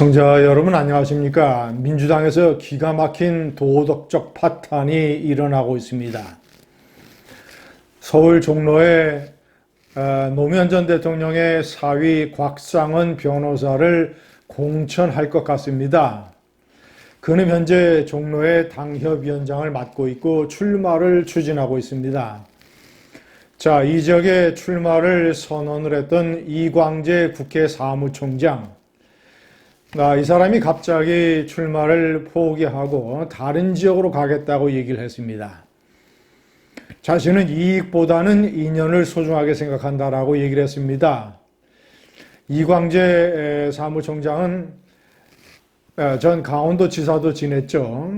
시청자 여러분 안녕하십니까? 민주당에서 기가 막힌 도덕적 파탄이 일어나고 있습니다. 서울 종로에 노무현 전 대통령의 사위 곽상은 변호사를 공천할 것 같습니다. 그는 현재 종로의 당협위원장을 맡고 있고 출마를 추진하고 있습니다. 자, 이 지역에 출마를 선언을 했던 이광재 국회 사무총장, 이 사람이 갑자기 출마를 포기하고 다른 지역으로 가겠다고 얘기를 했습니다. 자신은 이익보다는 인연을 소중하게 생각한다라고 얘기를 했습니다. 이광재 사무총장은 전 강원도지사도 지냈죠.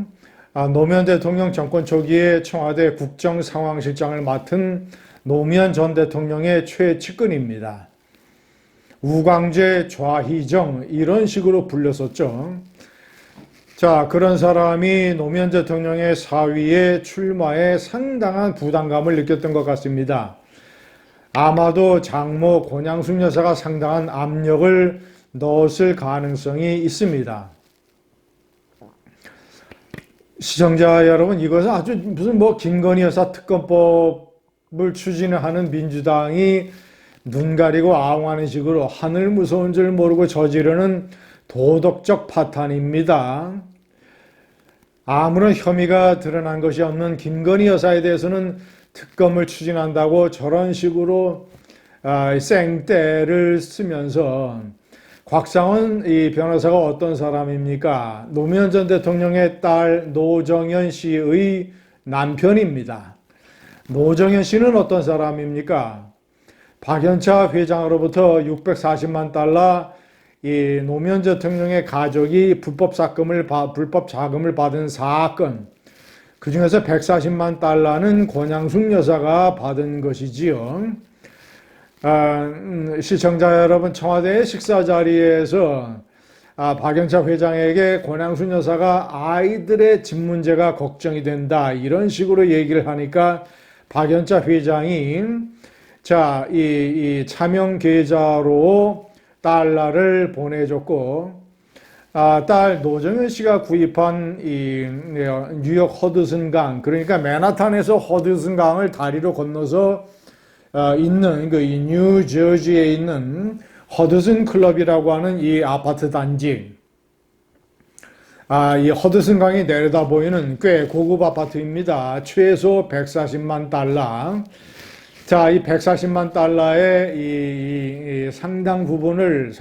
노무현 대통령 정권 초기에 청와대 국정상황실장을 맡은 노무현 전 대통령의 최측근입니다. 우광재, 좌희정 이런 식으로 불렸었죠. 자, 그런 사람이 노무현 대통령의 사위의 출마에 상당한 부담감을 느꼈던 것 같습니다. 아마도 장모 권양숙 여사가 상당한 압력을 넣었을 가능성이 있습니다. 시청자 여러분, 이것은 아주 무슨 김건희 여사 특검법을 추진하는 민주당이 눈 가리고 아웅하는 식으로 하늘 무서운 줄 모르고 저지르는 도덕적 파탄입니다. 아무런 혐의가 드러난 것이 없는 김건희 여사에 대해서는 특검을 추진한다고 저런 식으로 생떼를 쓰면서, 곽상은 이 변호사가 어떤 사람입니까? 노무현 전 대통령의 딸 노정현 씨의 남편입니다. 노정현 씨는 어떤 사람입니까? 박연차 회장으로부터 640만 달러 이 노무현 대통령의 가족이 불법 자금을 받은 사건, 그 중에서 140만 달러는 권양숙 여사가 받은 것이지요. 시청자 여러분, 청와대 식사 자리에서 박연차 회장에게 권양숙 여사가 아이들의 집 문제가 걱정이 된다 이런 식으로 얘기를 하니까 박연차 회장이 이 차명 계좌로 달러를 보내줬고, 딸 노정현 씨가 구입한 이 뉴욕 허드슨 강, 그러니까 맨하탄에서 허드슨 강을 다리로 건너서 있는 이 뉴저지에 있는 허드슨 클럽이라고 하는 이 아파트 단지, 이 허드슨 강이 내려다 보이는 꽤 고급 아파트입니다. 최소 140만 달러. 자, 이 140만 달러의 이 상당 부분을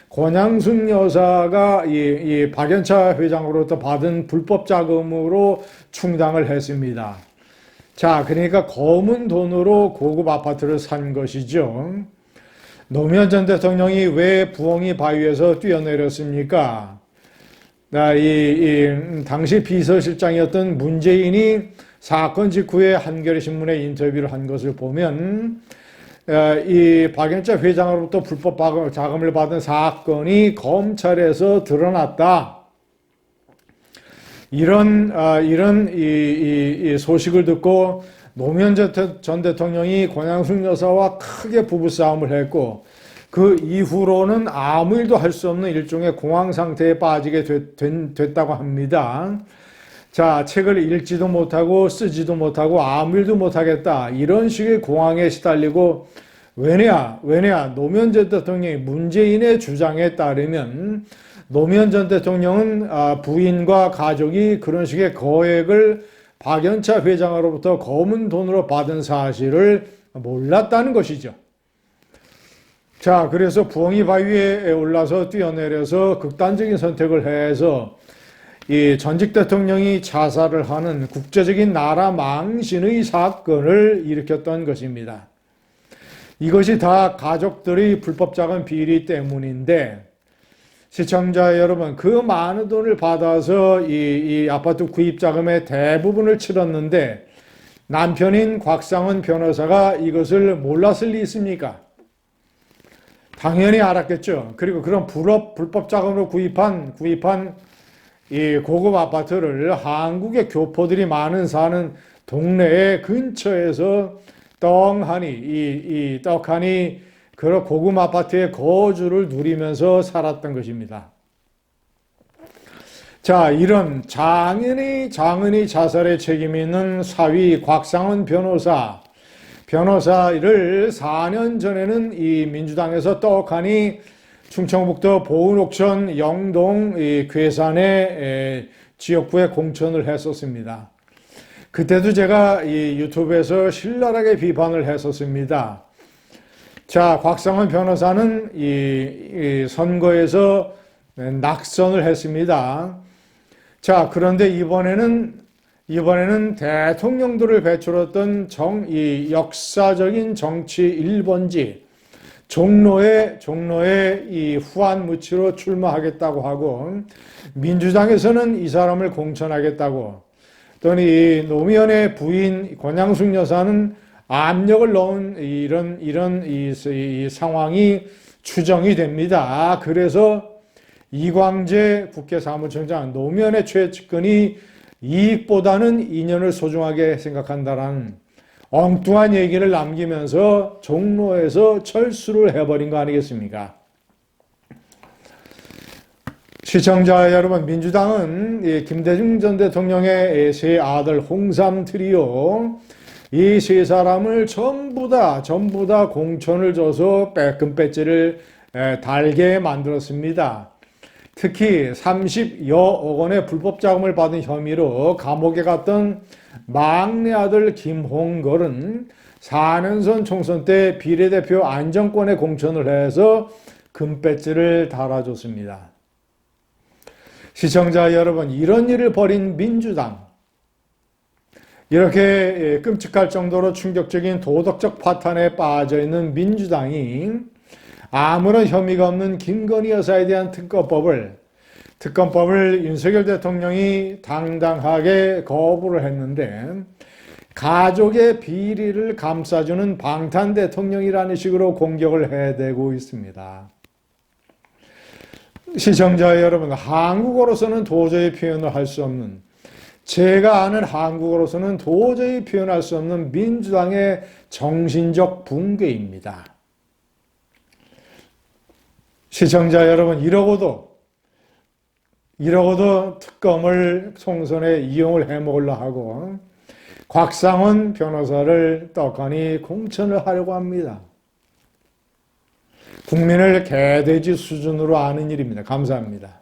권양숙 여사가 이 박연차 회장으로부터 받은 불법 자금으로 충당을 했습니다. 자, 그러니까 검은 돈으로 고급 아파트를 산 것이죠. 노무현 전 대통령이 왜 부엉이 바위에서 뛰어내렸습니까? 당시 비서실장이었던 문재인이 사건 직후에 한겨레신문에 인터뷰를 한 것을 보면, 이 박연차 회장으로부터 불법 자금을 받은 사건이 검찰에서 드러났다. 이런 이 소식을 듣고 노무현 전 대통령이 권양숙 여사와 크게 부부싸움을 했고, 그 이후로는 아무 일도 할 수 없는 일종의 공황 상태에 빠지게 됐다고 합니다. 자, 책을 읽지도 못하고 쓰지도 못하고 아무 일도 못하겠다 이런 식의 공황에 시달리고, 왜냐 노무현 전 대통령이 문재인의 주장에 따르면 노무현 전 대통령은 부인과 가족이 그런 식의 거액을 박연차 회장으로부터 검은 돈으로 받은 사실을 몰랐다는 것이죠. 자, 그래서 부엉이 바위에 올라서 뛰어내려서 극단적인 선택을 해서 이 전직 대통령이 자살을 하는 국제적인 나라 망신의 사건을 일으켰던 것입니다. 이것이 다 가족들의 불법 자금 비리 때문인데, 시청자 여러분, 그 많은 돈을 받아서 이 아파트 구입 자금의 대부분을 치렀는데 남편인 곽상은 변호사가 이것을 몰랐을 리 있습니까? 당연히 알았겠죠. 그리고 그런 불법 자금으로 구입한 이 고급 아파트를 한국의 교포들이 많은 사는 동네의 근처에서 떡하니 그런 고급 아파트의 거주를 누리면서 살았던 것입니다. 자, 이런 장인의 자살에 책임이 있는 사위 곽상은 변호사를 4년 전에는 이 민주당에서 떡하니 충청북도 보은옥천 영동 괴산의 지역구에 공천을 했었습니다. 그때도 제가 이 유튜브에서 신랄하게 비판을 했었습니다. 자, 곽상은 변호사는 이 선거에서 낙선을 했습니다. 자, 그런데 이번에는 대통령들을 배출했던 이 역사적인 정치 1번지 종로에 이 후안무치로 출마하겠다고 하고, 민주당에서는 이 사람을 공천하겠다고, 또는 노무현의 부인 권양숙 여사는 압력을 넣은 이런 상황이 추정이 됩니다. 그래서 이광재 국회 사무총장, 노무현의 최측근이 이익보다는 인연을 소중하게 생각한다라는 엉뚱한 얘기를 남기면서 종로에서 철수를 해버린 거 아니겠습니까? 시청자 여러분, 민주당은 김대중 전 대통령의 세 아들 홍삼 트리오, 이 세 사람을 전부 다 공천을 줘서 금배지를 달게 만들었습니다. 특히 30여억 원의 불법 자금을 받은 혐의로 감옥에 갔던 막내 아들 김홍걸은 4년선 총선 때 비례대표 안정권에 공천을 해서 금배지를 달아줬습니다. 시청자 여러분, 이런 일을 벌인 민주당, 이렇게 끔찍할 정도로 충격적인 도덕적 파탄에 빠져있는 민주당이 아무런 혐의가 없는 김건희 여사에 대한 특검법을 윤석열 대통령이 당당하게 거부를 했는데, 가족의 비리를 감싸주는 방탄 대통령이라는 식으로 공격을 해대고 있습니다. 시청자 여러분, 한국어로서는 도저히 표현을 할 수 없는, 제가 아는 한국어로서는 도저히 표현할 수 없는 민주당의 정신적 붕괴입니다. 시청자 여러분, 이러고도 특검을 총선에 이용을 해먹으려 하고 곽상은 변호사를 떡하니 공천을 하려고 합니다. 국민을 개돼지 수준으로 아는 일입니다. 감사합니다.